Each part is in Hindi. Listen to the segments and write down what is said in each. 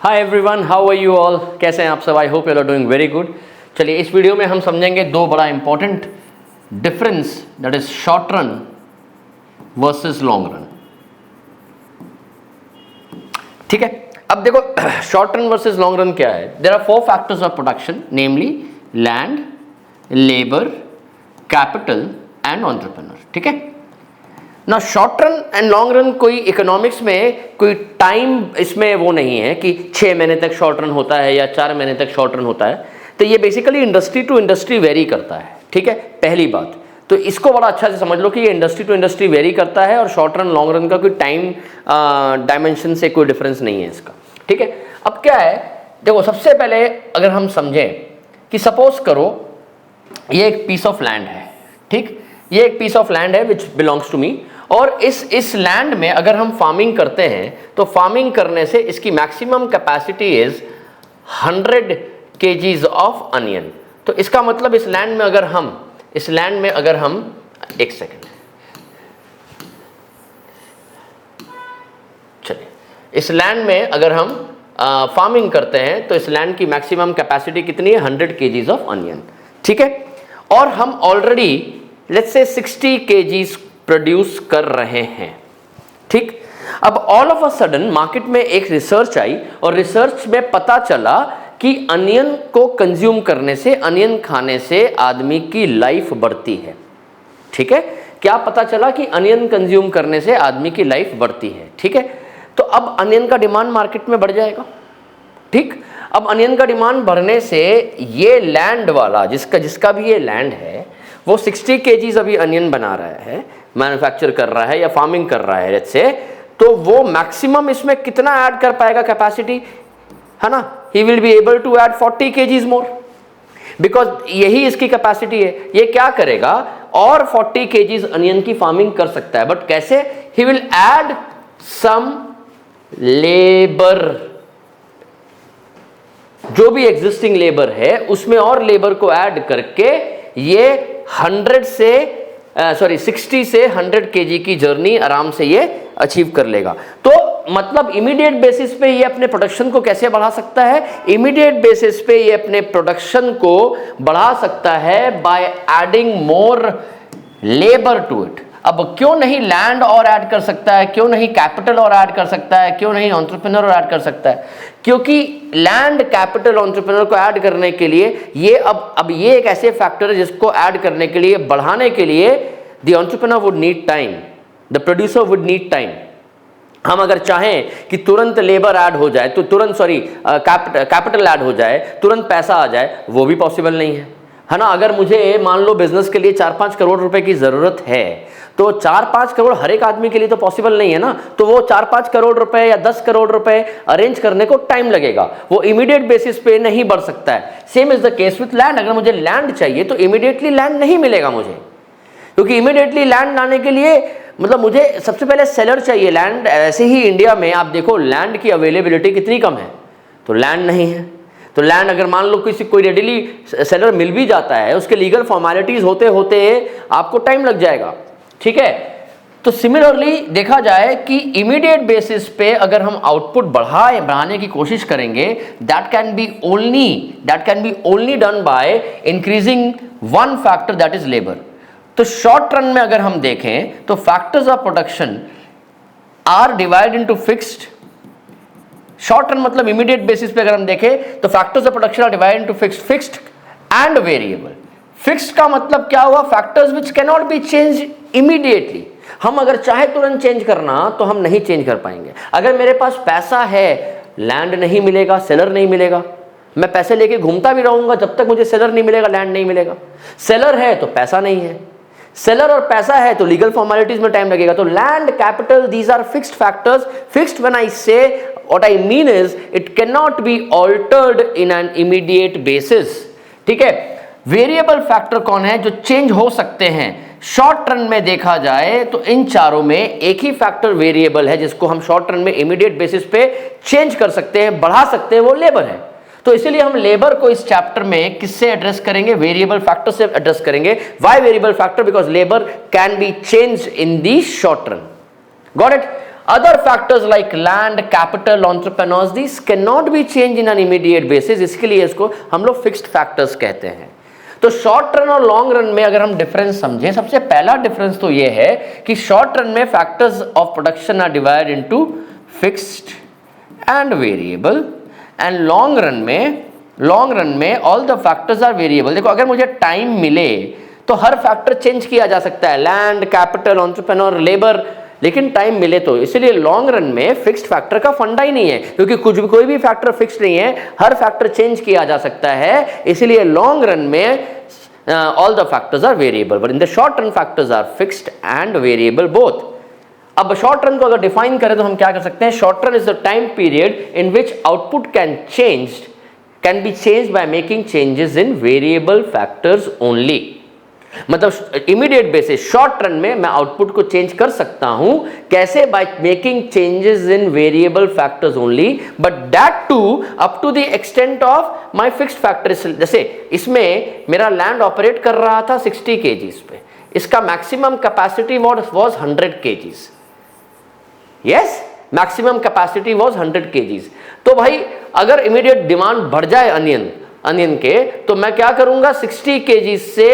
Hi everyone, how are you all? कैसे हैं आप सब? I hope you are doing very good. चलिए, इस वीडियो में हम समझेंगे दो बड़ा important difference, that is short run versus long run. ठीक है, अब देखो short run versus long run क्या है। There are 4 factors of production, namely land, labour, capital and entrepreneur. ठीक है ना, short run and long run कोई इकोनॉमिक्स में कोई टाइम इसमें वो नहीं है कि 6 महीने तक शॉर्ट रन होता है या 4 महीने तक शॉर्ट रन होता है। तो ये basically industry to industry vary करता है। ठीक है, पहली बात तो इसको बड़ा अच्छा से समझ लो कि ये इंडस्ट्री टू इंडस्ट्री वेरी करता है और शॉर्ट रन लॉन्ग रन का कोई टाइम डायमेंशन से कोई डिफरेंस नहीं है इसका। ठीक है, अब क्या है, देखो सबसे पहले अगर हम समझें कि सपोज करो ये एक पीस ऑफ लैंड है। ठीक, ये एक पीस ऑफ लैंड है विच बिलोंग्स टू मी, और इस लैंड में अगर हम फार्मिंग करते हैं तो फार्मिंग करने से इसकी maximum capacity is 100 kgs of onion. तो इसका मतलब इस लैंड में अगर हम एक सेकेंड, चलिए, इस लैंड में अगर हम फार्मिंग करते हैं तो इस लैंड की मैक्सिमम कैपेसिटी कितनी है? 100 kgs ऑफ अनियन। ठीक है, और हम already let's say 60 kgs produce कर रहे हैं। ठीक, अब all of a sudden market में एक रिसर्च आई और रिसर्च में पता चला कि अनियन को कंज्यूम करने से, अनियन खाने से आदमी की लाइफ बढ़ती है। ठीक है, क्या पता चला कि अनियन कंज्यूम करने से आदमी की लाइफ बढ़ती है। ठीक है, तो अब अनियन का डिमांड मार्केट में बढ़ जाएगा। ठीक, अब अनियन का डिमांड बढ़ने से ये लैंड वाला जिसका भी ये लैंड है वो 60 kgs अभी अनियन बना रहा है, मैन्युफैक्चर कर रहा है या फार्मिंग कर रहा है लेट्स से, तो वो मैक्सिमम इसमें कितना ऐड कर पाएगा कैपेसिटी, है ना? He will be able to add 40 kgs more, because यही इसकी कैपेसिटी है। ये क्या करेगा और 40 kgs अनियन की फार्मिंग कर सकता है, बट कैसे? He will add some labour, जो भी एग्जिस्टिंग लेबर है उसमें और लेबर को ऐड करके ये 60 से 100 kg की जर्नी आराम से ये अचीव कर लेगा। तो मतलब इमीडिएट बेसिस पे ये अपने प्रोडक्शन को कैसे बढ़ा सकता है? इमीडिएट बेसिस पे ये अपने प्रोडक्शन को बढ़ा सकता है by adding more labour to it. अब क्यों नहीं लैंड और ऐड कर सकता है, क्यों नहीं कैपिटल और ऐड कर सकता है, क्यों नहीं एंटरप्रेन्योर और ऐड कर सकता है? क्योंकि लैंड, कैपिटल, एंटरप्रेन्योर को ऐड करने के लिए ये अब ये एक ऐसे फैक्टर है जिसको ऐड करने के लिए, बढ़ाने के लिए the entrepreneur would need time, the producer would need time. हम अगर चाहें कि तुरंत लेबर ऐड हो जाए तो तुरंत कैपिटल ऐड हो जाए, तुरंत पैसा आ जाए, वो भी पॉसिबल नहीं है ना? अगर मुझे मान लो बिजनेस के लिए 4-5 करोड़ रुपए की जरूरत है तो 4-5 करोड़ हर एक आदमी के लिए तो पॉसिबल नहीं है ना। तो वो 4-5 करोड़ रुपए या 10 करोड़ रुपए अरेंज करने को टाइम लगेगा, वो इमीडिएट बेसिस पे नहीं बढ़ सकता है। Same is the case with land. अगर मुझे लैंड चाहिए तो इमीडिएटली लैंड नहीं मिलेगा मुझे, क्योंकि इमीडिएटली लैंड लाने के लिए मतलब मुझे सबसे पहले सेलर चाहिए लैंड। ऐसे ही इंडिया में आप देखो लैंड की अवेलेबिलिटी कितनी कम है, तो लैंड नहीं है। तो लैंड अगर मान लो कोई रेडिली सेलर मिल भी जाता है, उसके लीगल फॉर्मेलिटीज होते होते आपको टाइम लग जाएगा। ठीक है, तो सिमिलरली देखा जाए कि इमीडिएट बेसिस पे अगर हम आउटपुट बढ़ाने की कोशिश करेंगे, that can be only done by increasing one factor, that is labour. तो शॉर्ट रन में अगर हम देखें तो factors of production are divide into fixed. Short run मतलब इमीडिएट बेसिस पे अगर हम देखें तो factors of production are divide into fixed and variable. Fixed का मतलब क्या हुआ? Factors which can not be change immediately. हम अगर चाहे तुरंत चेंज करना तो हम नहीं चेंज कर पाएंगे। अगर मेरे पास पैसा है, लैंड नहीं मिलेगा, सेलर नहीं मिलेगा, मैं पैसे लेके घूमता भी रहूंगा जब तक मुझे सेलर नहीं मिलेगा, लैंड नहीं मिलेगा। सेलर है तो पैसा नहीं है, सेलर और पैसा है तो लीगल फॉर्मेलिटीज में टाइम लगेगा। तो land, capital, these are fixed factors. Fixed when I say, what I mean is it can not be altered in an immediate basis. ठीक है, वेरिएबल फैक्टर कौन है जो चेंज हो सकते हैं? शॉर्ट रन में देखा जाए तो इन चारों में एक ही फैक्टर वेरिएबल है जिसको हम शॉर्ट रन में इमीडिएट बेसिस पे चेंज कर सकते हैं, बढ़ा सकते हैं, वो लेबर है। तो इसीलिए हम लेबर को इस चैप्टर में किससे एड्रेस करेंगे? वेरिएबल फैक्टर से एड्रेस करेंगे। Why variable factor? Because labour can be change in the short run. Got it? Other factors like land, capital, entrepreneurs, these cannot be changed in an immediate basis. इसके लिए इसको हम लोग फिक्स्ड फैक्टर्स कहते हैं। तो शॉर्ट रन और लॉन्ग रन में अगर हम डिफरेंस समझें, सबसे पहला डिफरेंस तो ये है कि शॉर्ट रन में factors of production are divide into fixed and variable, and long run में all the factors are variable. देखो, अगर मुझे टाइम मिले तो हर फैक्टर चेंज किया जा सकता है, लैंड, कैपिटल, एंटरप्रेन्योर, लेबर, लेकिन टाइम मिले तो। इसलिए लॉन्ग रन में फिक्स्ड फैक्टर का फंडा ही नहीं है, क्योंकि कोई भी फैक्टर फिक्स्ड नहीं है, हर फैक्टर चेंज किया जा सकता है। इसलिए लॉन्ग रन में all the factors are variable, but in the short run factors are fixed and variable both. अब शॉर्ट रन को अगर डिफाइन करें तो हम क्या कर सकते हैं? Short run is the time period in which output can be changed by making changes in variable factors only. मतलब इमीडिएट बेसिस शॉर्ट रन में मैं आउटपुट को चेंज कर सकता हूं, कैसे? By making changes in variable factors only, but that too up to the extent of my fixed factor. जैसे इसमें मेरा लैंड ऑपरेट कर रहा था 60 केजीज पे, इसका maximum capacity was 100 KGs. Yes, maximum capacity was 100 KGs. तो भाई अगर इमीडिएट डिमांड बढ़ जाए अनियन के, तो मैं क्या करूंगा? 60 केजीज से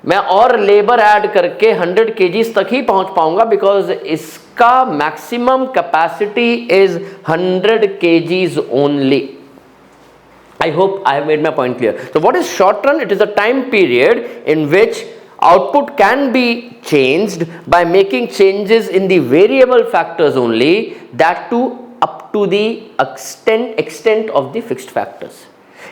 मैं और लेबर ऐड करके 100 केजीज तक ही पहुंच पाऊंगा, बिकॉज इसका maximum capacity is 100 KGs only. I hope I have made my point clear. So what is short run? It is a time period in which output can be changed by making changes in the variable factors only, that too up to the extent of the fixed factors.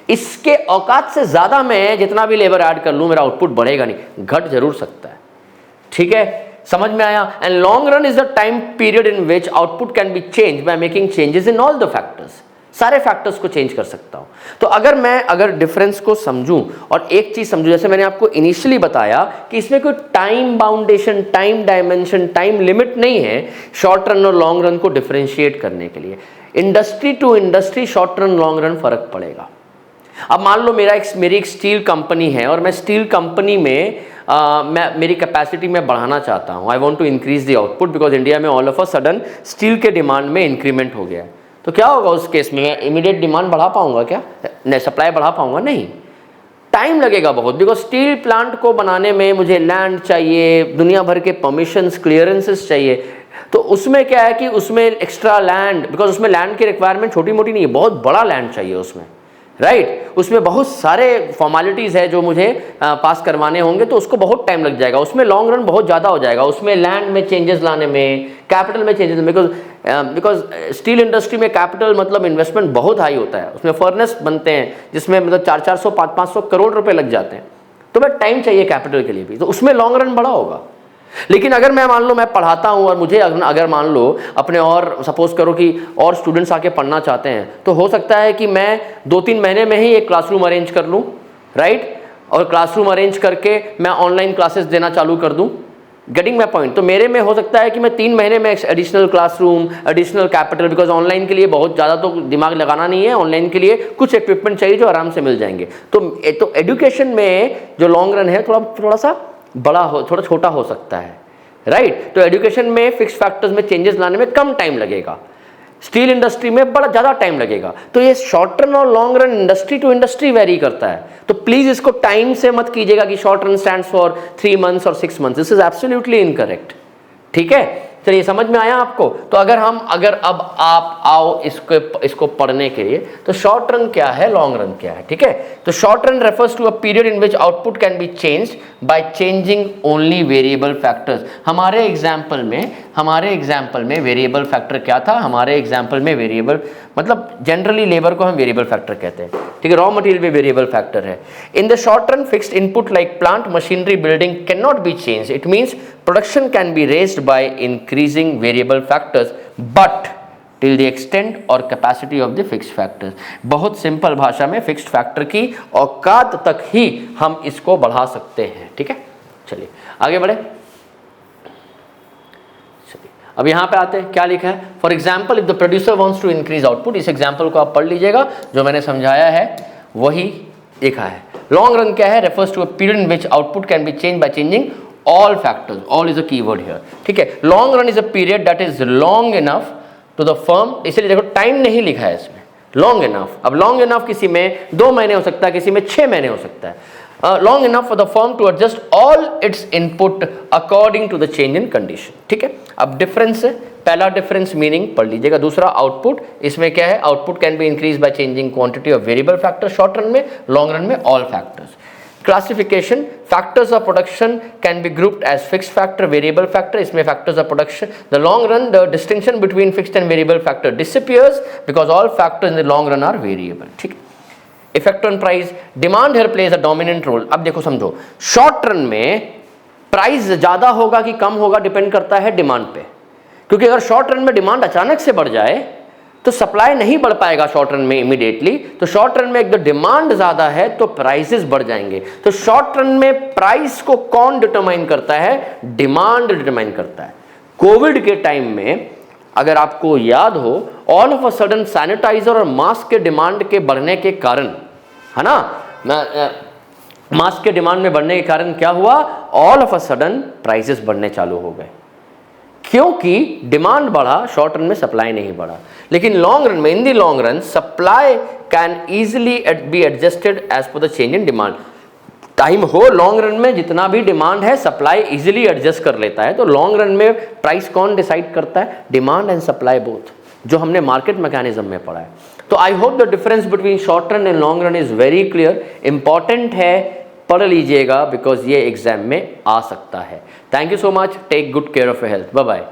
इसके औकात से ज्यादा मैं जितना भी लेबर ऐड कर लूं, मेरा आउटपुट बढ़ेगा नहीं, घट जरूर सकता है। ठीक है, समझ में आया? And long run is the time period in which output can be change bye making changes in all the factors. सारे फैक्टर्स को चेंज कर सकता हूं। तो अगर डिफरेंस को समझूं और एक चीज समझूं, जैसे मैंने आपको इनिशियली बताया कि इसमें कोई time boundation, time dimension, time limit नहीं है शॉर्ट रन और लॉन्ग रन को डिफरेंशिएट करने के लिए। Industry to industry short run long run फर्क पड़ेगा। अब मान लो मेरी एक स्टील कंपनी है और मैं स्टील कंपनी में मेरी कैपेसिटी में बढ़ाना चाहता हूँ। I want to increase the output because India में all of a sudden steel के डिमांड में इंक्रीमेंट हो गया है। तो क्या होगा उस केस में? मैं इमीडिएट डिमांड बढ़ा पाऊंगा क्या? नहीं, सप्लाई बढ़ा पाऊंगा? नहीं, टाइम लगेगा बहुत, बिकॉज स्टील प्लांट को बनाने में मुझे लैंड चाहिए, दुनिया भर के परमिशंस, क्लियरेंसेस चाहिए। तो उसमें क्या है कि उसमें एक्स्ट्रा लैंड, बिकॉज उसमें लैंड की रिक्वायरमेंट छोटी मोटी नहीं है, बहुत बड़ा लैंड चाहिए उसमें, राइट? उसमें बहुत सारे फॉर्मेलिटीज़ है जो मुझे पास करवाने होंगे, तो उसको बहुत टाइम लग जाएगा। उसमें लॉन्ग रन बहुत ज़्यादा हो जाएगा, उसमें लैंड में चेंजेस लाने में, कैपिटल में चेंजेस, बिकॉज स्टील इंडस्ट्री में कैपिटल मतलब इन्वेस्टमेंट बहुत हाई होता है। उसमें फर्नेस बनते हैं जिसमें मतलब 400 500 करोड़ रुपए लग जाते हैं। तो मैं टाइम चाहिए कैपिटल के लिए भी, तो उसमें लॉन्ग रन बड़ा होगा। लेकिन अगर मैं मान लो मैं पढ़ाता हूँ और मुझे अगर मान लो अपने और सपोज करो कि और स्टूडेंट्स आके पढ़ना चाहते हैं, तो हो सकता है कि मैं 2-3 महीने में ही एक क्लासरूम अरेंज कर लूँ, राइट? और क्लासरूम अरेंज करके मैं ऑनलाइन क्लासेस देना चालू कर दूँ। Getting my point? तो मेरे में हो सकता है कि मैं 3 महीने में additional classroom, additional capital, because online के लिए बहुत ज़्यादा तो दिमाग लगाना नहीं है, ऑनलाइन के लिए कुछ इक्विपमेंट चाहिए जो आराम से मिल जाएंगे। तो एजुकेशन में जो लॉन्ग रन है थोड़ा सा बड़ा हो, थोड़ा छोटा हो सकता है, राइट? तो एजुकेशन में फिक्स फैक्टर्स में चेंजेस लाने में कम टाइम लगेगा, स्टील इंडस्ट्री में बड़ा ज़्यादा टाइम लगेगा। तो ये शॉर्ट रन और long run industry to industry vary करता है। तो प्लीज़ इसको टाइम से मत कीजिएगा कि short run stands for 3 months और 6 months, this is absolutely incorrect. ठीक है, चलिए समझ में आया आपको? तो अगर अब आप आओ इसको पढ़ने के लिए, तो शॉर्ट रन क्या है, लॉन्ग रन क्या है? ठीक है, तो short run refers to a period in which output can be changed by changing only variable factors. हमारे एग्जाम्पल में वेरिएबल फैक्टर क्या था? हमारे एग्जाम्पल में वेरिएबल मतलब जनरली लेबर को हम वेरिएबल फैक्टर कहते हैं, ठीक है? रॉ मटेरियल भी वेरिएबल फैक्टर है। इन the short run fixed input like plant, machinery, building can not be changed. It means production can be raised by increasing variable factors but till the extent or capacity of the fixed factors। बहुत सिंपल भाषा में फिक्स्ड फैक्टर की औकात तक ही हम इसको बढ़ा सकते हैं। ठीक है, चलिए आगे बढ़े। चलिए अब यहाँ पे आते हैं, क्या लिखा है? For example if the producer wants to increase output, इस एग्जाम्पल को आप पढ़ लीजिएगा, जो मैंने समझाया है वही लिखा है। लॉन्ग रन क्या है? Refers to a period in which output can be change by changing all factors, all is a keyword here, ठीक है। Long run is a period that is long enough to the firm, इसलिए देखो टाइम नहीं लिखा है इसमें, लॉन्ग इनफ। अब लॉन्ग इनफ किसी में 2 महीने हो सकता है, किसी में 6 महीने हो सकता है। Long enough for the firm to adjust all its input according to the change in condition, ठीक है। अब डिफरेंस है, पहला डिफरेंस मीनिंग पढ़ लीजिएगा, दूसरा आउटपुट, इसमें क्या है, output can be increase by changing quantity of variable factor short run में, लॉन्ग रन में all factors. Classification, factors of production can be grouped as fixed factor, variable factor, इसमें factors of production. The long run the distinction between fixed and variable factor disappears because all factors in the long run are variable, ठीक है। Effect on price, demand here plays a dominant role. अब देखो समझो, शॉर्ट रन में प्राइस ज्यादा होगा कि कम होगा डिपेंड करता है डिमांड पे, क्योंकि अगर शॉर्ट रन में डिमांड अचानक से बढ़ जाए तो सप्लाई नहीं बढ़ पाएगा शॉर्ट रन में इमीडिएटली। तो शॉर्ट रन में अगर डिमांड ज्यादा है तो प्राइसेस बढ़ जाएंगे। तो शॉर्ट रन में प्राइस को कौन डिटरमाइन करता है, डिमांड डिटरमाइन करता है। कोविड के टाइम में अगर आपको याद हो, all of a sudden sanitiser और मास्क के डिमांड के बढ़ने के कारण, है ना, मास्क के डिमांड में बढ़ने के कारण क्या हुआ, all of a sudden prices बढ़ने चालू हो गए, क्योंकि डिमांड बढ़ा, शॉर्ट रन में सप्लाई नहीं बढ़ा। लेकिन लॉन्ग रन में, in the long run, supply can easily be adjusted as per the change in demand. Time हो लॉन्ग रन में जितना भी डिमांड है सप्लाई इजीली एडजस्ट कर लेता है। तो लॉन्ग रन में प्राइस कौन डिसाइड करता है, डिमांड एंड सप्लाई बोथ, जो हमने मार्केट मैकेनिज्म में पढ़ा है। तो I hope the difference between short run and long run is very clear, important है, पढ़ लीजिएगा बिकॉज ये एग्जाम में आ सकता है। Thank you so much, take good care of your health, bye bye.